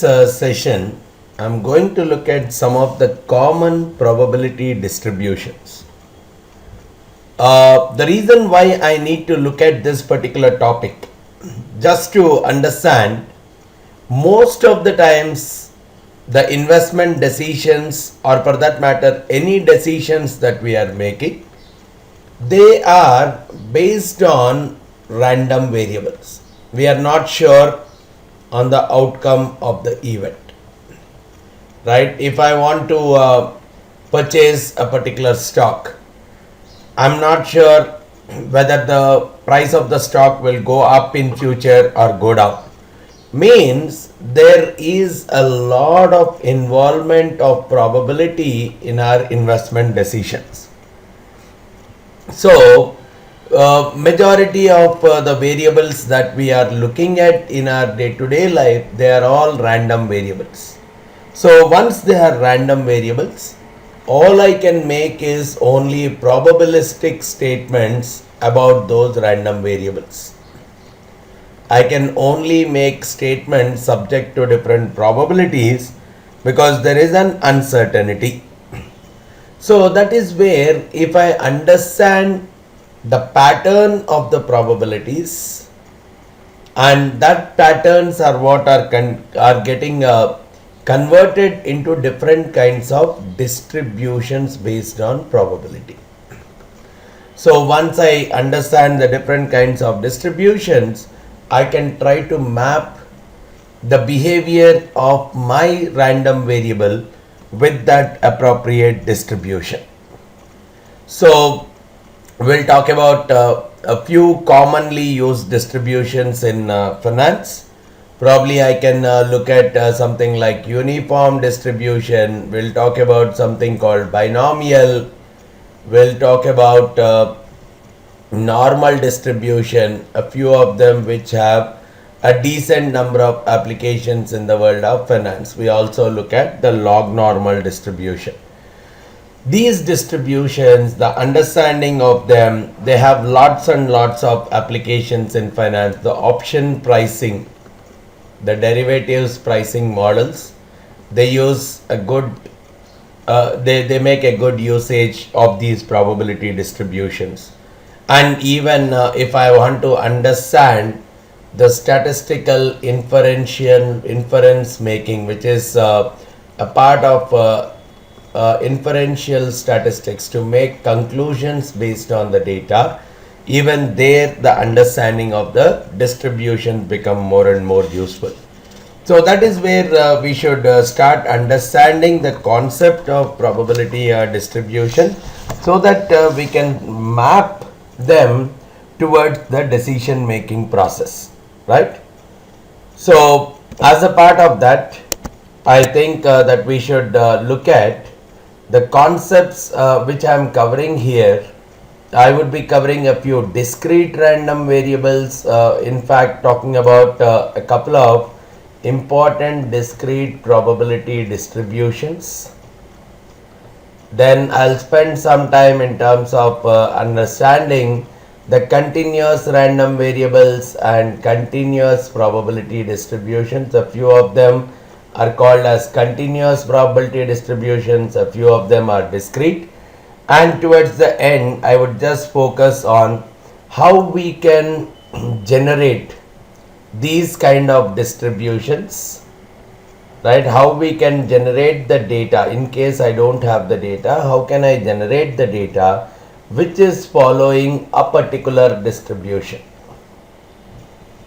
Session, I'm going to look at some of the common probability distributions. The reason why I need to look at this particular topic, just to understand, most of the times the investment decisions, or for that matter, any decisions that we are making, they are based on random variables. We are not sure on the outcome of the event, right? If I want to purchase a particular stock, I'm not sure whether the price of the stock will go up in future or go down. Means there is a lot of involvement of probability in our investment decisions. So majority of the variables that we are looking at in our day-to-day life, they are all random variables. So once they are random variables, all I can make is only probabilistic statements about those random variables. I can only make statements subject to different probabilities because there is an uncertainty. So that is where, if I understand the pattern of the probabilities, and that patterns are what are getting converted into different kinds of distributions based on probability. So once I understand the different kinds of distributions, I can try to map the behavior of my random variable with that appropriate distribution. So we'll talk about a few commonly used distributions in finance. Probably I can look at something like uniform distribution. We'll talk about something called binomial. We'll talk about normal distribution, a few of them which have a decent number of applications in the world of finance. We also look at the log normal distribution. These distributions, the understanding of them, they have lots and lots of applications in finance. The option pricing, the derivatives pricing models, they use a good, they make a good usage of these probability distributions. And even if I want to understand the statistical inference making, which is a part of inferential statistics to make conclusions based on the data, even there the understanding of the distribution become more and more useful. So that is where we should start understanding the concept of probability distribution, so that we can map them towards the decision making process, right? So as a part of that, I think that we should look at the concepts which I am covering here. I would be covering a few discrete random variables, in fact talking about a couple of important discrete probability distributions. Then I'll spend some time in terms of understanding the continuous random variables and continuous probability distributions. A few of them are called as continuous probability distributions, a few of them are discrete. And towards the end, I would just focus on how we can generate these kind of distributions, right? How we can generate the data in case I don't have the data. How can I generate the data which is following a particular distribution?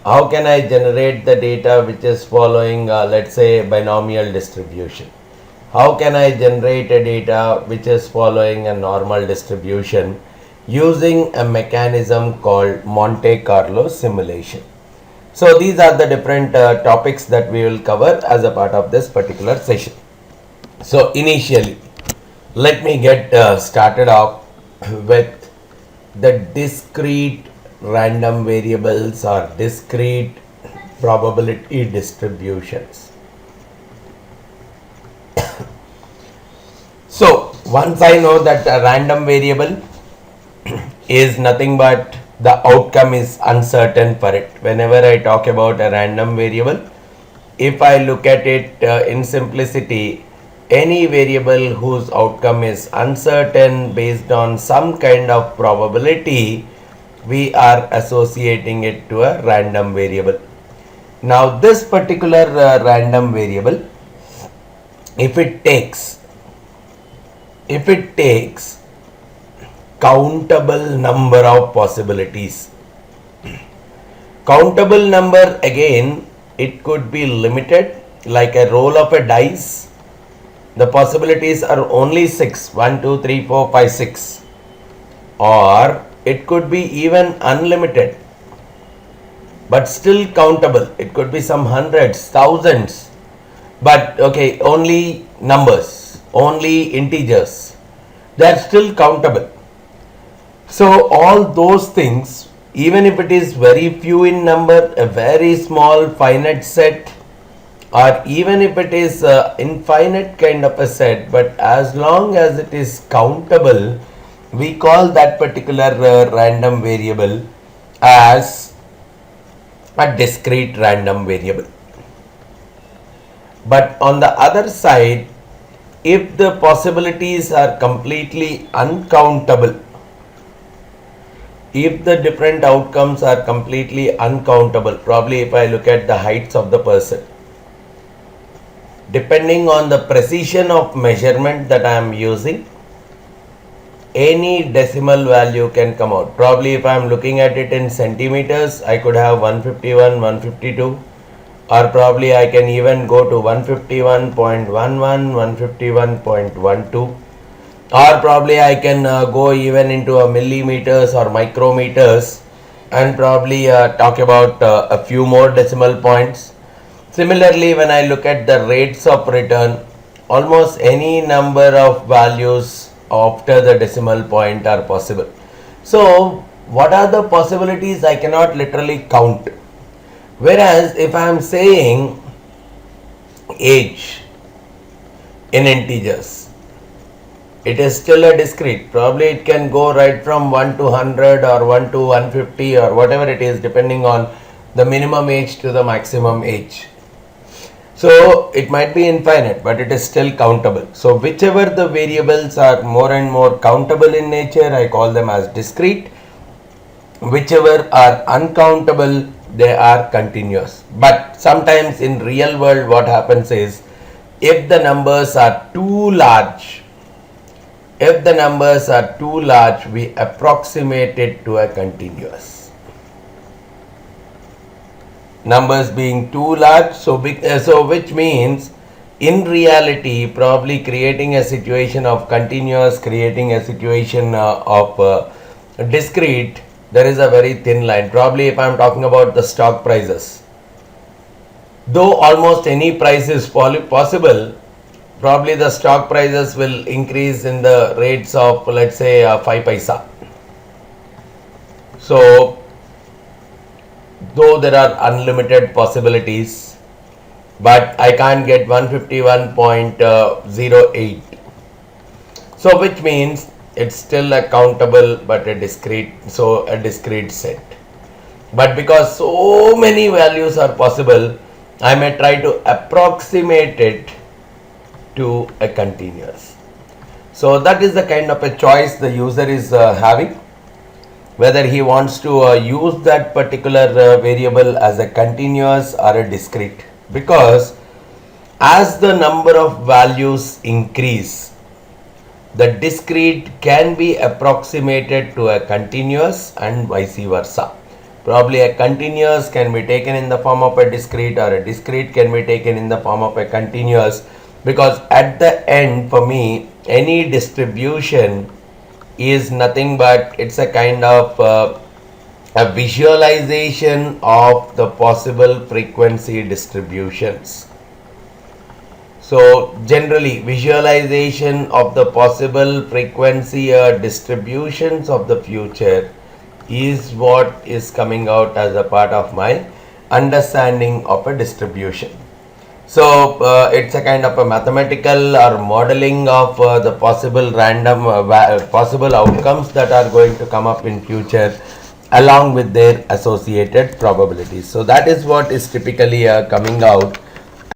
How can I generate the data which is following, let's say, binomial distribution? How can I generate a data which is following a normal distribution using a mechanism called Monte Carlo simulation? So these are the different topics that we will cover as a part of this particular session. So initially, let me get started off with the discrete random variables or discrete probability distributions. So once I know that a random variable is nothing but the outcome is uncertain for it. Whenever I talk about a random variable, if I look at it in simplicity, any variable whose outcome is uncertain based on some kind of probability, we are associating it to a random variable. Now this particular random variable, if it takes countable number of possibilities, countable number, again, it could be limited like a roll of a dice. The possibilities are only 6, 1, 2, 3, 4, 5, 6, or it could be even unlimited but still countable. It could be some hundreds, thousands, but okay, only numbers, only integers, they are still countable. So all those things, even if it is very few in number, a very small finite set, or even if it is infinite kind of a set, but as long as it is countable, we call that particular random variable as a discrete random variable. But on the other side, if the possibilities are completely uncountable, if the different outcomes are completely uncountable, probably if I look at the heights of the person, depending on the precision of measurement that I am using, any decimal value can come out. Probably if I am looking at it in centimeters, I could have 151, 152, or probably I can even go to 151.11, 151.12, or probably I can go even into a millimeters or micrometers and probably talk about a few more decimal points. Similarly, when I look at the rates of return, almost any number of values after the decimal point are possible. So what are the possibilities? I cannot literally count. Whereas if I am saying age in integers, it is still a discrete. Probably it can go right from 1 to 100 or 1 to 150 or whatever it is, depending on the minimum age to the maximum age. So it might be infinite, but it is still countable. So whichever the variables are more and more countable in nature, I call them as discrete. Whichever are uncountable, they are continuous. But sometimes in real world, what happens is, if the numbers are too large, we approximate it to a continuous. Numbers being too large, so which means in reality, probably creating a situation of continuous, creating a situation of discrete, there is a very thin line. Probably if I am talking about the stock prices, though almost any price is possible, probably the stock prices will increase in the rates of, let's say, 5 paisa. So though there are unlimited possibilities, but I can't get 151.08. So which means it's still a countable but a discrete set. But because so many values are possible, I may try to approximate it to a continuous. So that is the kind of a choice the user is having, whether he wants to use that particular variable as a continuous or a discrete, because as the number of values increase, the discrete can be approximated to a continuous and vice versa. Probably a continuous can be taken in the form of a discrete, or a discrete can be taken in the form of a continuous, because at the end, for me, any distribution is nothing but it's a kind of a visualization of the possible frequency distributions. So generally, visualization of the possible frequency distributions of the future is what is coming out as a part of my understanding of a distribution. So it's a kind of a mathematical or modeling of the possible random possible outcomes that are going to come up in future, along with their associated probabilities. So that is what is typically coming out